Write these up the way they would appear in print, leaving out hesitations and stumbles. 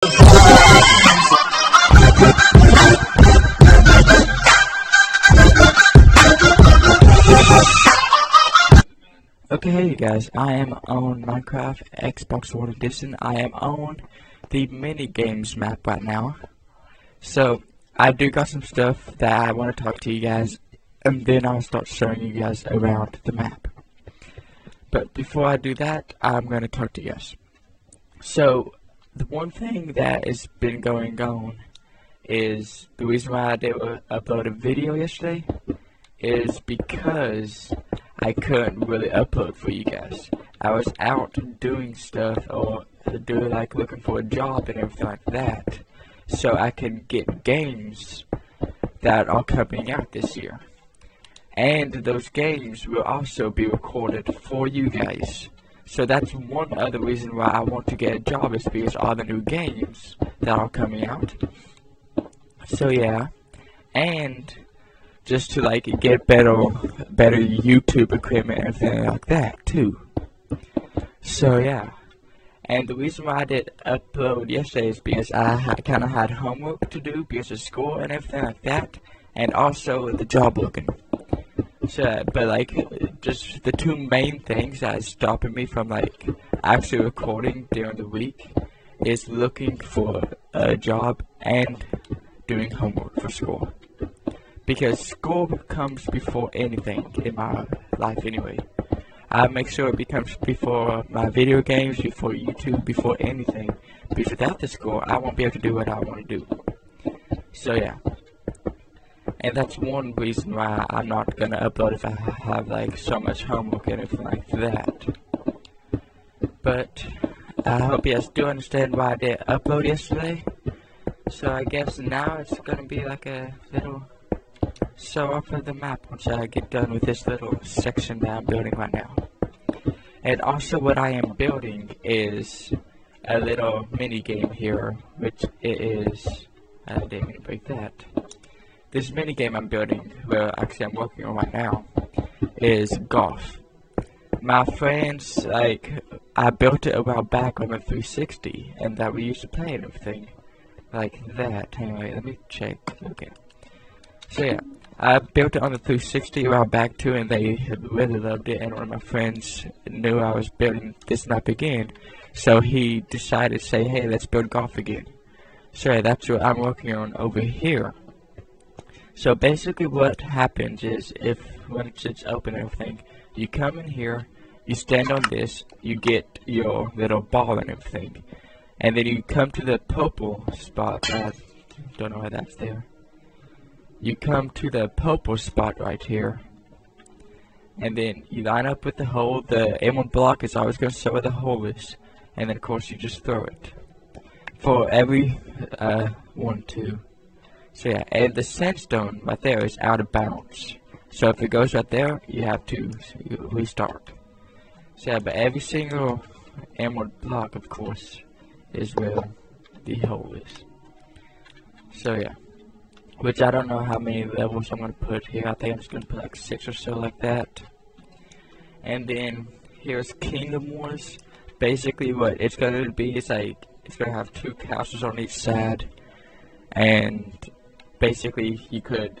Okay, hey you guys, I am on Minecraft Xbox One Edition. I am on the mini games map right now. So I do got some stuff that I want to talk to you guys, and then I'll start showing you guys around the map. But before I do that, I'm going to talk to you guys. So the one thing that has been going on is the reason why I didn't upload a video yesterday is because I couldn't really upload for you guys. I was out doing stuff or looking for a job and everything like that, so I can get games that are coming out this year. And those games will also be recorded for you guys. So that's one other reason why I want to get a job, is because all the new games that are coming out. So yeah, and just to get better YouTube equipment and everything like that too. So yeah, and the reason why I did upload yesterday is because I kind of had homework to do because of school and everything like that, and also the job looking. So, but just the two main things that is stopping me from actually recording during the week is looking for a job and doing homework for school. Because school comes before anything in my life anyway. I make sure it becomes before my video games, before YouTube, before anything. Because without the school, I won't be able to do what I want to do. So yeah. And that's one reason why I'm not going to upload if I have so much homework and everything like that. But I hope you guys do understand why I didn't upload yesterday. So I guess now it's going to be like a little show off of the map once I get done with this little section that I'm building right now. And also what I am building is a little mini game here, which it is, I didn't mean to break that. This mini game I'm building, well actually I'm working on right now, is golf. My friends, I built it a while back on the 360 and that we used to play and everything like that. Anyway, let me check. Okay. So yeah, I built it on the 360 a while back too, and they really loved it, and one of my friends knew I was building this map again, so he decided to say, hey, let's build golf again. So yeah, that's what I'm working on over here. So basically what happens is, when it's open and everything, you come in here, you stand on this, you get your little ball and everything, and then you come to the purple spot. I don't know why that's there. You come to the purple spot right here, and then you line up with the hole. The emerald block is always going to show where the hole is, and then of course you just throw it. For every 1, 2. So yeah, and the sandstone right there is out of bounds. So if it goes right there, you have to restart. So yeah, but every single emerald block, of course, is where the hole is. So yeah. Which I don't know how many levels I'm going to put here. I think I'm just going to put 6 or so like that. And then here's Kingdom Wars. Basically what it's going to be is it's going to have 2 castles on each side. And basically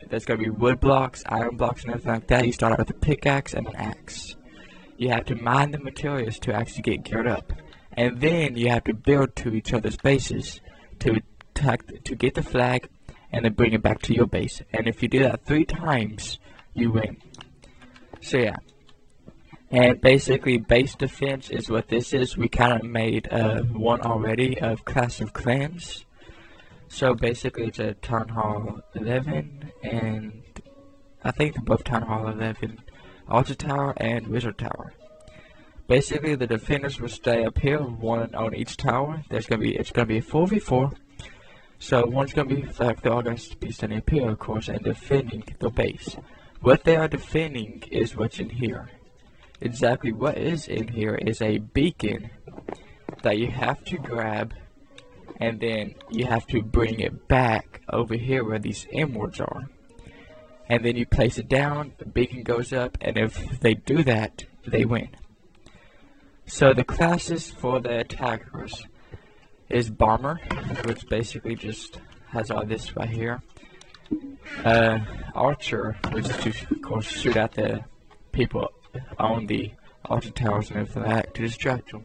there's going to be wood blocks, iron blocks and everything like that. You start out with a pickaxe and an axe. You have to mine the materials to actually get geared up. And then you have to build to each other's bases to get the flag, and then bring it back to your base. And if you do that 3 times, you win. So yeah. And basically base defense is what this is. We kind of made one already of Clash of Clans. So basically it's a Town Hall 11, and I think they're both Town Hall 11, Altar Tower and Wizard Tower. Basically the defenders will stay up here, 1 on each tower. It's gonna be a 4v4. So one's going to be, they're all going to be standing up here, of course, and defending the base. What they are defending is what's in here. Exactly what is in here is a beacon that you have to grab, and then you have to bring it back over here where these emeralds are. And then you place it down, the beacon goes up, and if they do that, they win. So the classes for the attackers is Bomber, which basically just has all this right here. Archer, which is to, of course, shoot at the people on the altar towers and everything like that to distract them.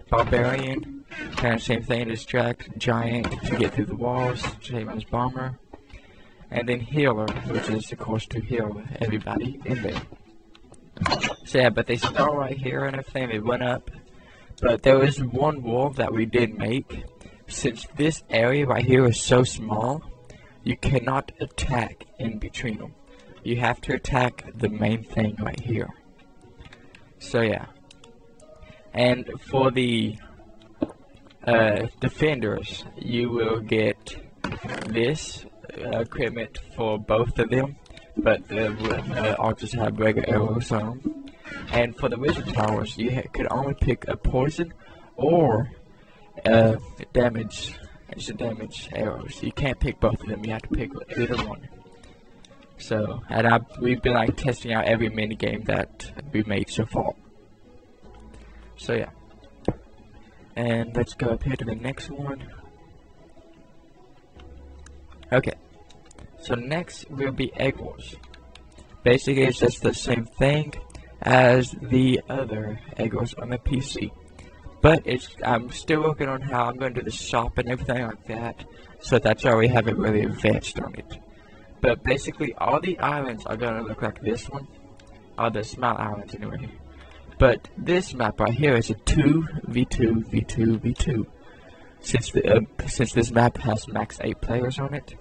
Barbarian, kind of same thing, distract. Giant, to get through the walls, same as Bomber. And then Healer, which is, of course, to heal everybody in there. So yeah, but they start right here and everything, they went up. But there was one wall that we did make. Since this area right here is so small, you cannot attack in between them. You have to attack the main thing right here. So yeah. And for the defenders, you will get this equipment for both of them, but the archers have regular arrows on them. And for the wizard towers, you could only pick a poison or damage arrows. You can't pick both of them. You have to pick either one. So, and we've been like testing out every mini game that we made so far. So yeah. And let's go up here to the next one. Okay. So next will be Egg Wars. Basically, it's just the same thing as the other Egg Wars on the PC. But I'm still working on how I'm going to do the shop and everything like that. So that's why we haven't really advanced on it. But basically, all the islands are going to look like this one. All the small islands anyway. But this map right here is a 2v2v2v2. Since this map has max 8 players on it,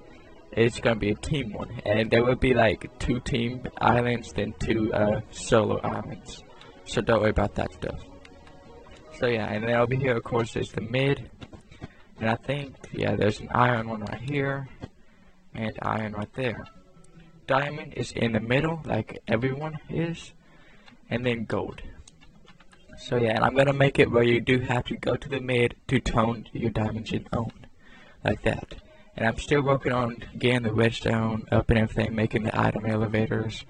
it's gonna be a team one, and there will be like 2 team islands, then 2 solo islands. So don't worry about that stuff. So yeah, and then over here, of course, is the mid, and I think there's an iron one right here, and iron right there. Diamond is in the middle, like everyone is, and then gold. So yeah, and I'm gonna make it where you do have to go to the mid to tone your diamonds in own, like that. And I'm still working on getting the redstone up and everything, making the item elevators.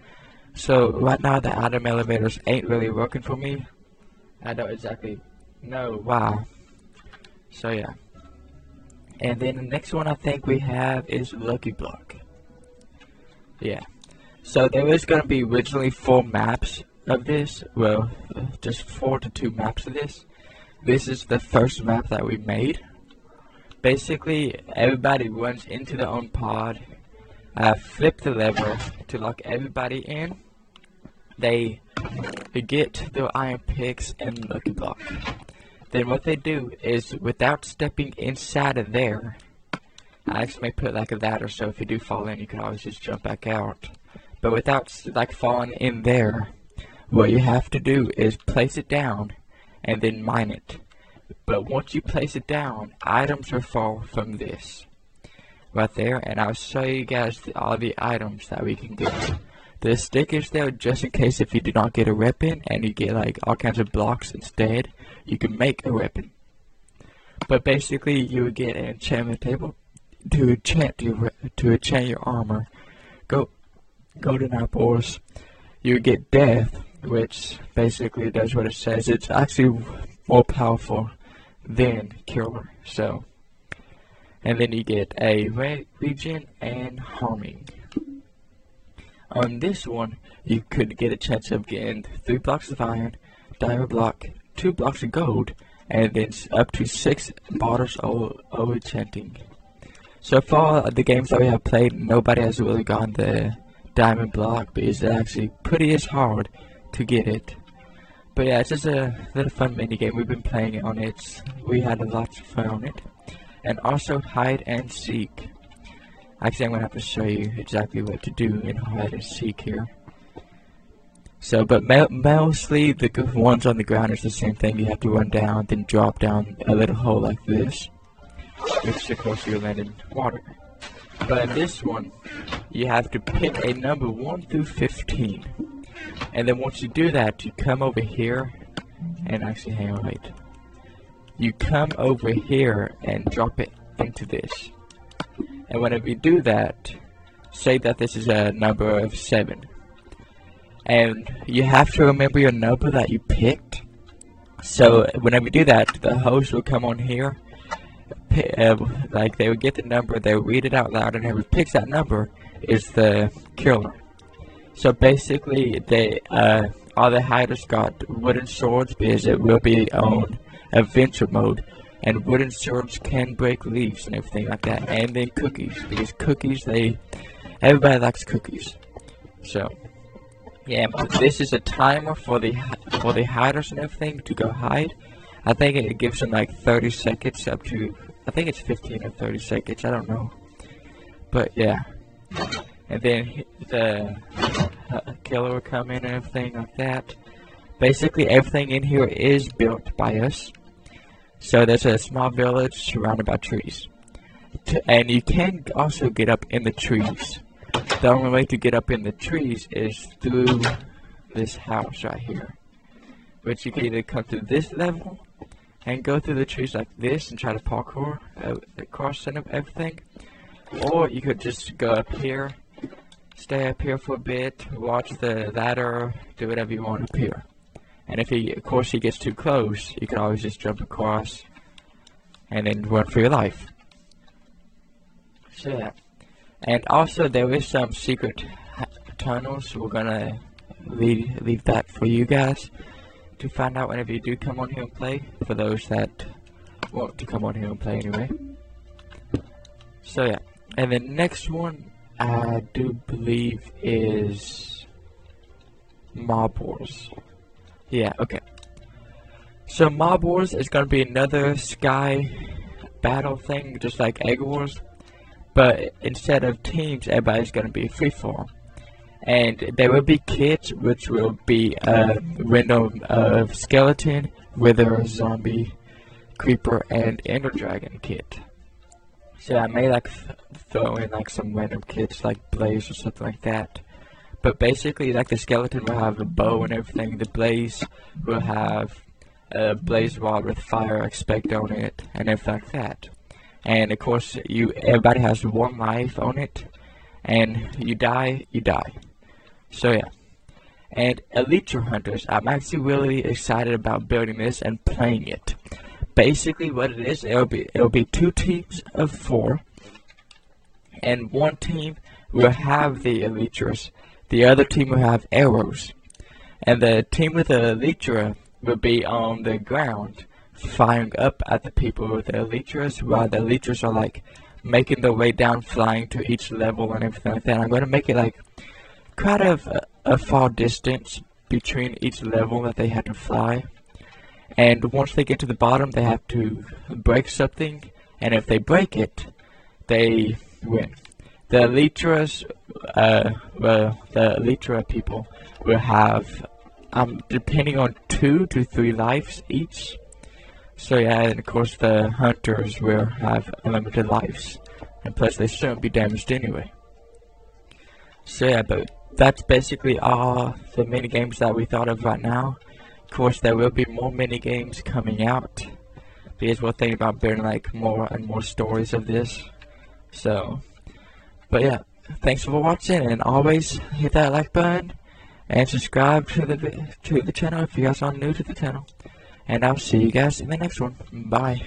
So right now the item elevators ain't really working for me. I don't exactly know why. So yeah. And then the next one I think we have is Lucky Block. Yeah. So there is gonna be originally 4 maps of this, well, just 4 to 2 maps of this. This is the first map that we made. Basically, everybody runs into their own pod, flip the lever to lock everybody in. They get their iron picks and Lucky Block. Then what they do is, without stepping inside of there, I actually may put like a ladder, so if you do fall in, you can always just jump back out. But without like falling in there, what you have to do is place it down and then mine it. But once you place it down, items will fall from this right there, and I'll show you guys all the items that we can get. The stickers there, just in case if you do not get a weapon and you get like all kinds of blocks instead, you can make a weapon. But basically, you would get an enchantment table to enchant your armor. Golden apples. You get death, which basically does what it says. It's actually more powerful than killer. So, and then you get a regen and harming. On this one, you could get a chance of getting 3 blocks of iron, diamond block, 2 blocks of gold, and then up to 6 bottles of enchanting. So far, the games that we have played, nobody has really gotten the diamond block, because it's actually pretty hard to get it. But yeah, it's just a little fun mini game. We've been playing it on it. We had a lot of fun on it. And also hide and seek. Actually, I'm gonna have to show you exactly what to do in hide and seek here. So, but mostly the ones on the ground is the same thing. You have to run down, then drop down a little hole like this, which of course you land in water. But in this one, you have to pick a number 1 through 15. And then once you do that, you come over here, and actually, hang on, wait. You come over here and drop it into this. And whenever you do that, say that this is a number of 7. And you have to remember your number that you picked. So whenever you do that, the host will come on here, like they would get the number, they would read it out loud, and whoever picks that number is the killer. So basically, all the hiders got wooden swords because it will be on adventure mode, and wooden swords can break leaves and everything like that, and then cookies, because cookies, everybody likes cookies. So yeah, this is a timer for the hiders and everything to go hide. I think it gives them like 30 seconds up to, I think it's 15 or 30 seconds, I don't know. But yeah, and then the killer will come in and everything like that. Basically everything in here is built by us. So there's a small village surrounded by trees. And you can also get up in the trees. The only way to get up in the trees is through this house right here. Which you can either come to this level and go through the trees like this and try to parkour across and everything. Or you could just go up here, stay up here for a bit, watch the ladder, do whatever you want up here. And if of course he gets too close, you can always just jump across and then run for your life. So yeah. And also there is some secret tunnels. We're gonna leave that for you guys to find out whenever you do come on here and play, for those that want to come on here and play anyway. So yeah, and the next one I do believe is Mob Wars. Yeah, okay. So Mob Wars is going to be another sky battle thing, just like Egg Wars, but instead of teams, everybody's going to be free-for-all. And there will be kits, which will be a random skeleton, wither, zombie, creeper, and ender dragon kit. So I may like throw in like some random kits like blaze or something like that. But basically, like the skeleton will have a bow and everything. The blaze will have a blaze rod with fire expect on it and everything like that. And of course, everybody has one life on it, and you die, you die. So yeah. And Elytra Hunters, I'm actually really excited about building this and playing it. Basically, what it is, it'll be 2 teams of 4, and one team will have the Elytras. The other team will have arrows, and the team with the Elytra will be on the ground, firing up at the people with the Elytras, while the Elytras are like making their way down, flying to each level and everything like that. I'm going to make it like quite a far distance between each level that they have to fly. And once they get to the bottom, they have to break something, and if they break it, they win. The Elytras, the Elytra people will have, depending on 2 to 3 lives each. So yeah, and of course the hunters will have unlimited lives, and plus they shouldn't be damaged anyway. So yeah, but that's basically all the mini games that we thought of right now. Of course, there will be more mini games coming out, because we're thinking about building like more and more stories of this. So, but yeah, thanks for watching, and always hit that like button and subscribe to the channel if you guys are new to the channel. And I'll see you guys in the next one. Bye.